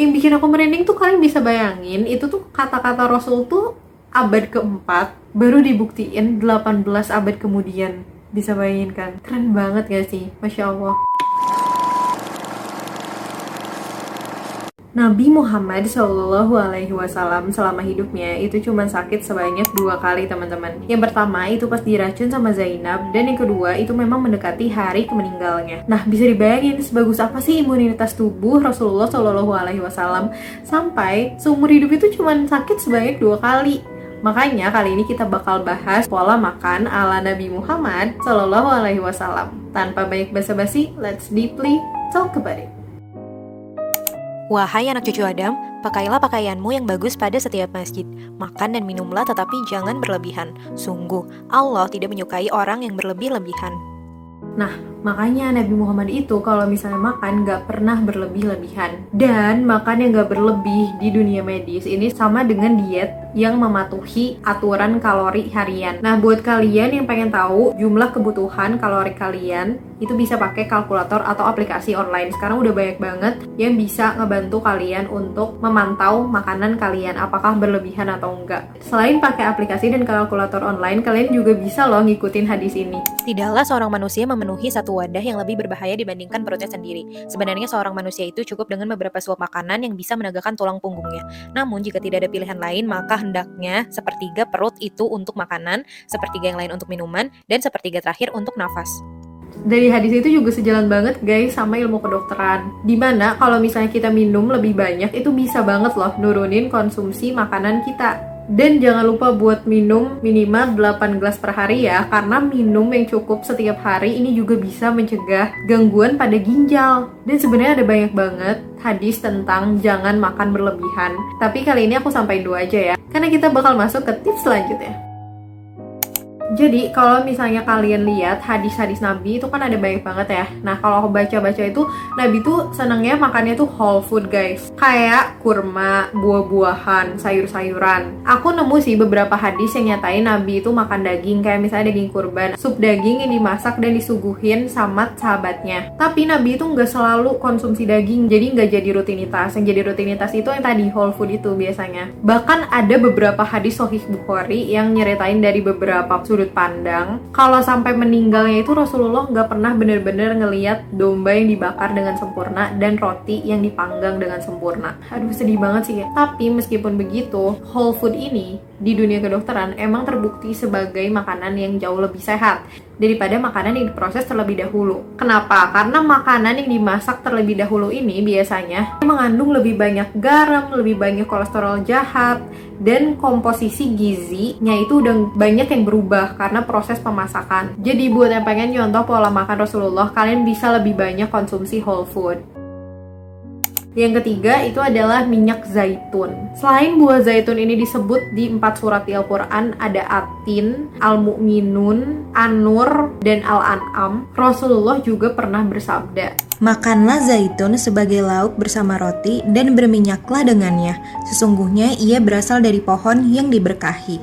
Yang bikin aku merinding tuh kalian bisa bayangin, itu tuh kata-kata Rasul tuh abad keempat, baru dibuktiin 18 abad kemudian. Bisa bayangin kan? Keren banget gak sih? Masya Allah. Nabi Muhammad Shallallahu Alaihi Wasallam selama hidupnya itu cuma sakit sebanyak 2 kali, teman-teman. Yang pertama itu pas diracun sama Zainab, dan yang kedua itu memang mendekati hari meninggalnya. Nah, bisa dibayangin sebagus apa sih imunitas tubuh Rasulullah Shallallahu Alaihi Wasallam sampai seumur hidup itu cuma sakit sebanyak 2 kali. Makanya kali ini kita bakal bahas pola makan ala Nabi Muhammad Shallallahu Alaihi Wasallam. Tanpa banyak basa-basi, let's deeply talk about it. Wahai anak cucu Adam, pakailah pakaianmu yang bagus pada setiap masjid. Makan dan minumlah tetapi jangan berlebihan. Sungguh, Allah tidak menyukai orang yang berlebih-lebihan. Nah, makanya Nabi Muhammad itu kalau misalnya makan gak pernah berlebih-lebihan. Dan makan yang gak berlebih di dunia medis ini sama dengan diet yang mematuhi aturan kalori harian. Nah, buat kalian yang pengen tahu jumlah kebutuhan kalori kalian, itu bisa pakai kalkulator atau aplikasi online. Sekarang udah banyak banget yang bisa ngebantu kalian untuk memantau makanan kalian apakah berlebihan atau enggak. Selain pakai aplikasi dan kalkulator online, kalian juga bisa loh ngikutin hadis ini. Tidaklah seorang manusia memenuhi satu wadah yang lebih berbahaya dibandingkan perutnya sendiri. Sebenarnya seorang manusia itu cukup dengan beberapa suap makanan yang bisa menegakkan tulang punggungnya. Namun jika tidak ada pilihan lain, maka hendaknya sepertiga perut itu untuk makanan, sepertiga yang lain untuk minuman, dan sepertiga terakhir untuk nafas. Dari hadis itu juga sejalan banget guys sama ilmu kedokteran, dimana kalau misalnya kita minum lebih banyak itu bisa banget loh nurunin konsumsi makanan kita. Dan jangan lupa buat minum minimal 8 gelas per hari ya, karena minum yang cukup setiap hari ini juga bisa mencegah gangguan pada ginjal. Dan sebenarnya ada banyak banget hadis tentang jangan makan berlebihan, tapi kali ini aku sampaikan 2 aja ya, karena kita bakal masuk ke tips selanjutnya. Jadi kalau misalnya kalian lihat hadis-hadis Nabi itu kan ada banyak banget ya. Nah, kalau aku baca-baca itu Nabi tuh senangnya makannya tuh whole food guys, kayak kurma, buah-buahan, sayur-sayuran. Aku nemu sih beberapa hadis yang nyatain Nabi itu makan daging, kayak misalnya daging kurban, sup daging yang dimasak dan disuguhin sama sahabatnya. Tapi Nabi itu nggak selalu konsumsi daging, jadi nggak jadi rutinitas. Yang jadi rutinitas itu yang tadi whole food itu biasanya. Bahkan ada beberapa hadis Sahih Bukhari yang nyeritain dari beberapa sudut pandang kalau sampai meninggalnya itu Rasulullah nggak pernah bener-bener ngeliat domba yang dibakar dengan sempurna dan roti yang dipanggang dengan sempurna. Aduh, sedih banget sih ya. Tapi meskipun begitu, whole food ini di dunia kedokteran emang terbukti sebagai makanan yang jauh lebih sehat daripada makanan yang diproses terlebih dahulu. Kenapa? Karena makanan yang dimasak terlebih dahulu ini biasanya mengandung lebih banyak garam, lebih banyak kolesterol jahat, dan komposisi gizinya itu udah banyak yang berubah karena proses pemasakan. Jadi buat yang pengen nyontoh pola makan Rasulullah, kalian bisa lebih banyak konsumsi whole food. Yang ketiga itu adalah minyak zaitun. Selain buah zaitun ini disebut di 4 surat di Al-Quran, ada Atin, Al-Mu'minun, An-Nur, dan Al-An'am, Rasulullah juga pernah bersabda, "Makanlah zaitun sebagai lauk bersama roti dan berminyaklah dengannya. Sesungguhnya ia berasal dari pohon yang diberkahi."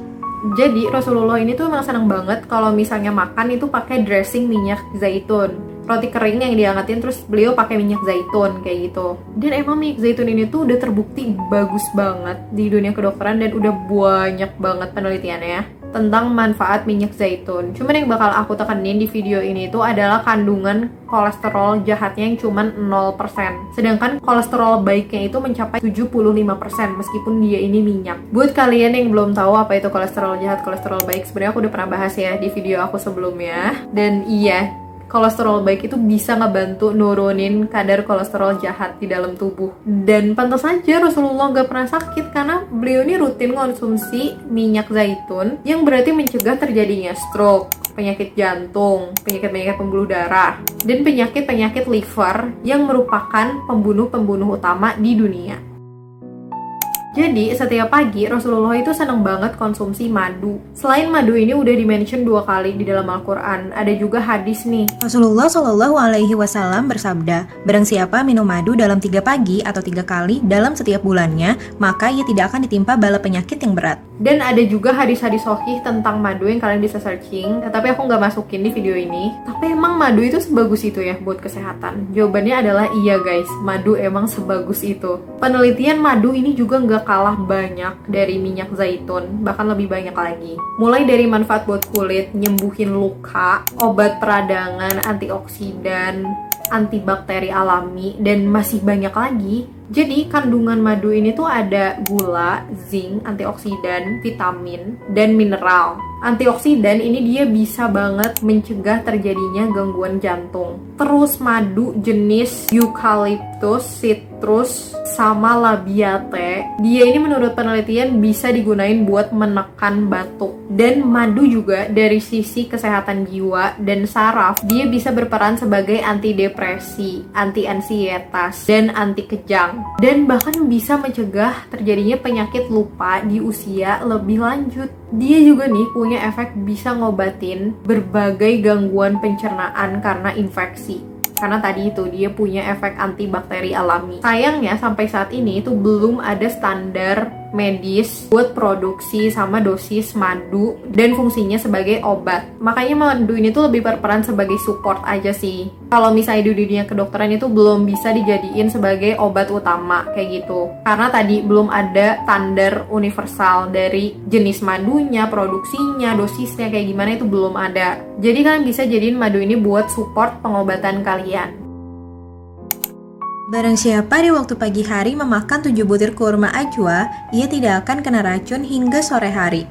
Jadi Rasulullah ini tuh emang senang banget kalau misalnya makan itu pakai dressing minyak zaitun. Roti kering yang diangetin terus beliau pakai minyak zaitun kayak gitu. Dan emang minyak zaitun ini tuh udah terbukti bagus banget di dunia kedokteran dan udah banyak banget penelitiannya tentang manfaat minyak zaitun. Cuman yang bakal aku tekenin di video ini tuh adalah kandungan kolesterol jahatnya yang cuman 0%. Sedangkan kolesterol baiknya itu mencapai 75% meskipun dia ini minyak. Buat kalian yang belum tahu apa itu kolesterol jahat, kolesterol baik, sebenarnya aku udah pernah bahas ya di video aku sebelumnya. Dan iya, kolesterol baik itu bisa ngebantu nurunin kadar kolesterol jahat di dalam tubuh. Dan pantas saja Rasulullah gak pernah sakit karena beliau ini rutin konsumsi minyak zaitun, yang berarti mencegah terjadinya stroke, penyakit jantung, penyakit-penyakit pembuluh darah, dan penyakit-penyakit liver yang merupakan pembunuh-pembunuh utama di dunia. Jadi setiap pagi Rasulullah itu seneng banget konsumsi madu. Selain madu ini udah di-mention 2 kali di dalam Al-Quran, ada juga hadis nih. Rasulullah Shallallahu Alaihi Wasallam bersabda, "Barang siapa minum madu dalam 3 pagi atau 3 kali dalam setiap bulannya, maka ia tidak akan ditimpa bala penyakit yang berat." Dan ada juga hadis-hadis sahih tentang madu yang kalian bisa searching, tapi aku nggak masukin di video ini. Tapi emang madu itu sebagus itu ya buat kesehatan? Jawabannya adalah iya guys, madu emang sebagus itu. Penelitian madu ini juga nggak kalah banyak dari minyak zaitun, bahkan lebih banyak lagi. Mulai dari manfaat buat kulit, nyembuhin luka, obat peradangan, antioksidan, antibakteri alami, dan masih banyak lagi. Jadi kandungan madu ini tuh ada gula, zinc, antioksidan, vitamin, dan mineral. Antioksidan ini dia bisa banget mencegah terjadinya gangguan jantung. Terus madu jenis eucalyptus, citrus, sama labiate, dia ini menurut penelitian bisa digunain buat menekan batuk. Dan madu juga dari sisi kesehatan jiwa dan saraf, dia bisa berperan sebagai antidepresi, anti-ansietas, dan anti kejang. Dan bahkan bisa mencegah terjadinya penyakit lupa di usia lebih lanjut. Dia juga nih punya efek bisa ngobatin berbagai gangguan pencernaan karena infeksi. Karena tadi itu dia punya efek antibakteri alami. Sayangnya sampai saat ini itu belum ada standar medis buat produksi sama dosis madu dan fungsinya sebagai obat. Makanya madu ini tuh lebih berperan sebagai support aja sih. Kalau misalnya di dunia kedokteran itu belum bisa dijadiin sebagai obat utama kayak gitu. Karena tadi belum ada standar universal dari jenis madunya, produksinya, dosisnya kayak gimana itu belum ada. Jadi kalian bisa jadiin madu ini buat support pengobatan kalian. Barang siapa di waktu pagi hari memakan 7 butir kurma ajwa, ia tidak akan kena racun hingga sore hari.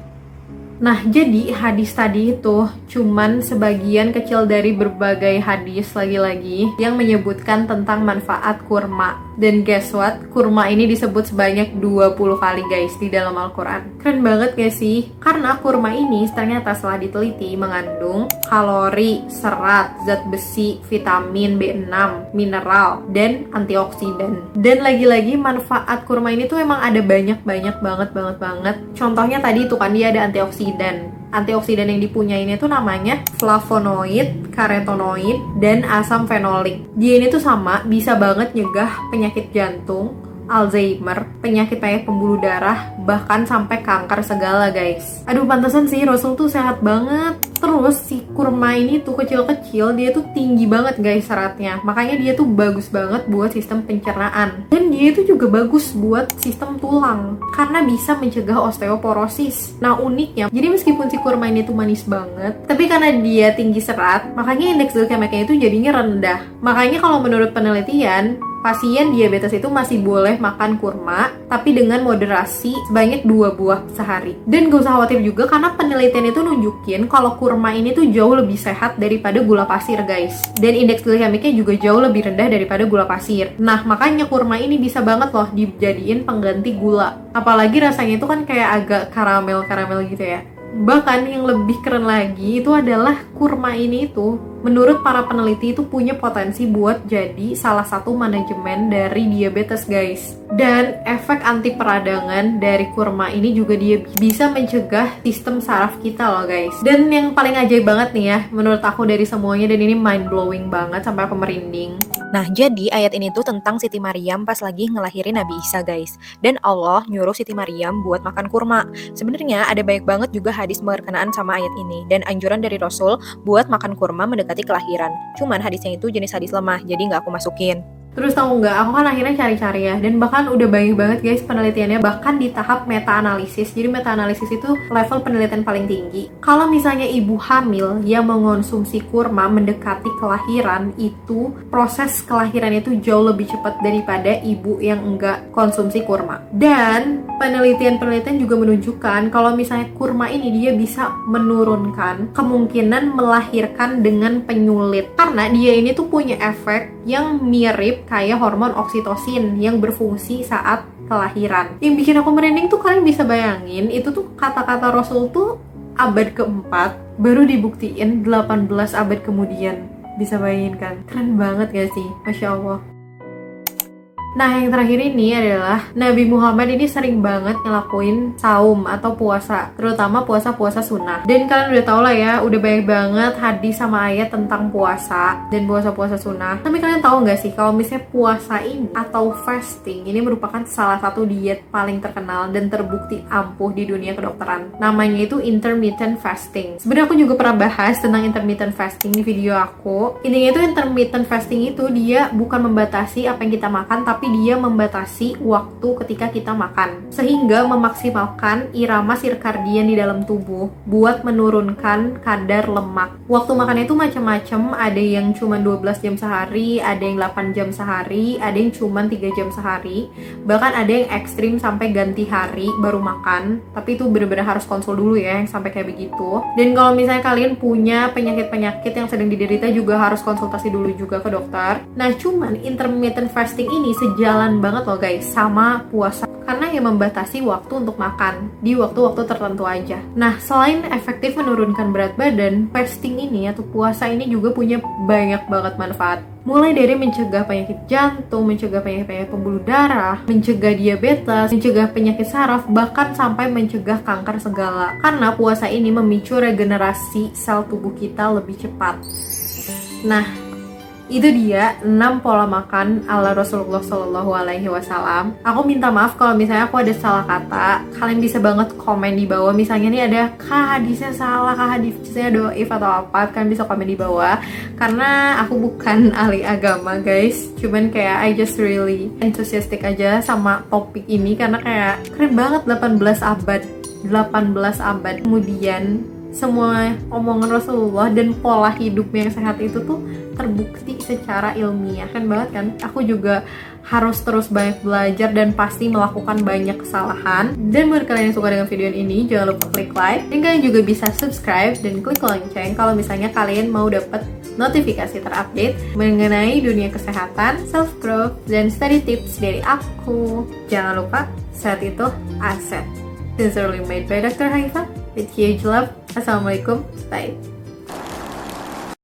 Nah, jadi hadis tadi itu cuman sebagian kecil dari berbagai hadis lagi-lagi yang menyebutkan tentang manfaat kurma. Dan guess what? Kurma ini disebut sebanyak 20 kali guys di dalam Al-Quran. Keren banget gak sih? Karena kurma ini ternyata setelah diteliti mengandung kalori, serat, zat besi, vitamin B6, mineral, dan antioksidan. Dan lagi-lagi manfaat kurma ini tuh emang ada banyak banget. Contohnya tadi itu kan dia ada antioksidan. Antioksidan yang dipunyainnya itu namanya flavonoid, karotenoid, dan asam fenolik. Dia ini tuh sama, bisa banget nyegah penyakit jantung, Alzheimer, penyakit pembuluh darah, bahkan sampai kanker segala guys. Aduh, pantesan sih Rasul tuh sehat banget. Terus si kurma ini tuh kecil-kecil, dia tuh tinggi banget guys seratnya. Makanya dia tuh bagus banget buat sistem pencernaan. Dan dia itu juga bagus buat sistem tulang karena bisa mencegah osteoporosis. Nah uniknya, jadi meskipun si kurma ini tuh manis banget, tapi karena dia tinggi serat, makanya indeks glikemiknya itu jadinya rendah. Makanya kalau menurut penelitian, pasien diabetes itu masih boleh makan kurma, tapi dengan moderasi sebanyak 2 buah sehari. Dan gak usah khawatir juga karena penelitian itu nunjukin kalau kurma ini tuh jauh lebih sehat daripada gula pasir guys. Dan indeks glikemiknya juga jauh lebih rendah daripada gula pasir. Nah makanya kurma ini bisa banget loh dijadiin pengganti gula. Apalagi rasanya itu kan kayak agak karamel gitu ya. Bahkan yang lebih keren lagi itu adalah kurma ini tuh menurut para peneliti itu punya potensi buat jadi salah satu manajemen dari diabetes guys. Dan efek anti peradangan dari kurma ini juga dia bisa mencegah sistem saraf kita loh guys. Dan yang paling ajaib banget nih ya menurut aku dari semuanya, dan ini mind blowing banget sampai aku merinding. Nah, jadi ayat ini tuh tentang Siti Maryam pas lagi ngelahirin Nabi Isa guys. Dan Allah nyuruh Siti Maryam buat makan kurma. Sebenarnya ada banyak banget juga hadis berkenaan sama ayat ini. Dan anjuran dari Rasul buat makan kurma mendekati kelahiran. Cuman hadisnya itu jenis hadis lemah, jadi nggak aku masukin. Terus tahu nggak, aku kan akhirnya cari-cari ya, dan bahkan udah banyak banget guys penelitiannya, bahkan di tahap meta-analisis. Jadi meta-analisis itu level penelitian paling tinggi. Kalau misalnya ibu hamil yang mengonsumsi kurma mendekati kelahiran, itu proses kelahiran itu jauh lebih cepat daripada ibu yang enggak konsumsi kurma. Dan penelitian-penelitian juga menunjukkan kalau misalnya kurma ini dia bisa menurunkan kemungkinan melahirkan dengan penyulit, karena dia ini tuh punya efek yang mirip kayak hormon oksitosin yang berfungsi saat kelahiran. Yang bikin aku merinding tuh kalian bisa bayangin, itu tuh kata-kata Rasul tuh abad keempat baru dibuktiin 18 abad kemudian. Bisa bayangin kan? Keren banget gak sih? Masya Allah. Nah, yang terakhir ini adalah Nabi Muhammad ini sering banget ngelakuin saum atau puasa, terutama puasa-puasa sunnah. Dan kalian udah tau lah ya, udah banyak banget hadis sama ayat tentang puasa dan puasa-puasa sunnah. Tapi kalian tahu nggak sih kalau misalnya puasa ini atau fasting ini merupakan salah satu diet paling terkenal dan terbukti ampuh di dunia kedokteran. Namanya itu intermittent fasting. Sebenarnya aku juga pernah bahas tentang intermittent fasting di video aku. Intinya itu intermittent fasting itu dia bukan membatasi apa yang kita makan, tapi dia membatasi waktu ketika kita makan, sehingga memaksimalkan irama sirkadian di dalam tubuh buat menurunkan kadar lemak. Waktu makannya itu macam-macam, ada yang cuma 12 jam sehari, ada yang 8 jam sehari, ada yang cuma 3 jam sehari, bahkan ada yang ekstrim sampai ganti hari baru makan. Tapi itu bener-bener harus konsul dulu ya yang sampai kayak begitu. Dan kalau misalnya kalian punya penyakit-penyakit yang sedang diderita juga harus konsultasi dulu juga ke dokter. Nah, cuman intermittent fasting ini sejalan banget loh guys sama puasa, karena yang membatasi waktu untuk makan di waktu-waktu tertentu aja. Nah, selain efektif menurunkan berat badan, fasting ini atau puasa ini juga punya banyak banget manfaat. Mulai dari mencegah penyakit jantung, mencegah penyakit pembuluh darah, mencegah diabetes, mencegah penyakit saraf, bahkan sampai mencegah kanker segala. Karena puasa ini memicu regenerasi sel tubuh kita lebih cepat. Nah, itu dia 6 pola makan ala Rasulullah Shallallahu Alaihi Wasallam. Aku minta maaf kalau misalnya aku ada salah kata. Kalian bisa banget komen di bawah. Misalnya nih ada kah hadisnya salah, kah hadisnya doif atau apa, kalian bisa komen di bawah. Karena aku bukan ahli agama guys, cuman kayak I just really enthusiastic aja sama topik ini karena kayak keren banget. 18 abad kemudian semua omongan Rasulullah dan pola hidup yang sehat itu tuh terbukti secara ilmiah. Kan banget kan? Aku juga harus terus banyak belajar dan pasti melakukan banyak kesalahan. Dan buat kalian yang suka dengan video ini, jangan lupa klik like, dan kalian juga bisa subscribe dan klik lonceng kalau misalnya kalian mau dapat notifikasi terupdate mengenai dunia kesehatan, self growth, dan study tips dari aku. Jangan lupa, sehat itu aset. Sincerely made by Dr. Haifa with huge love. Assalamualaikum, bye.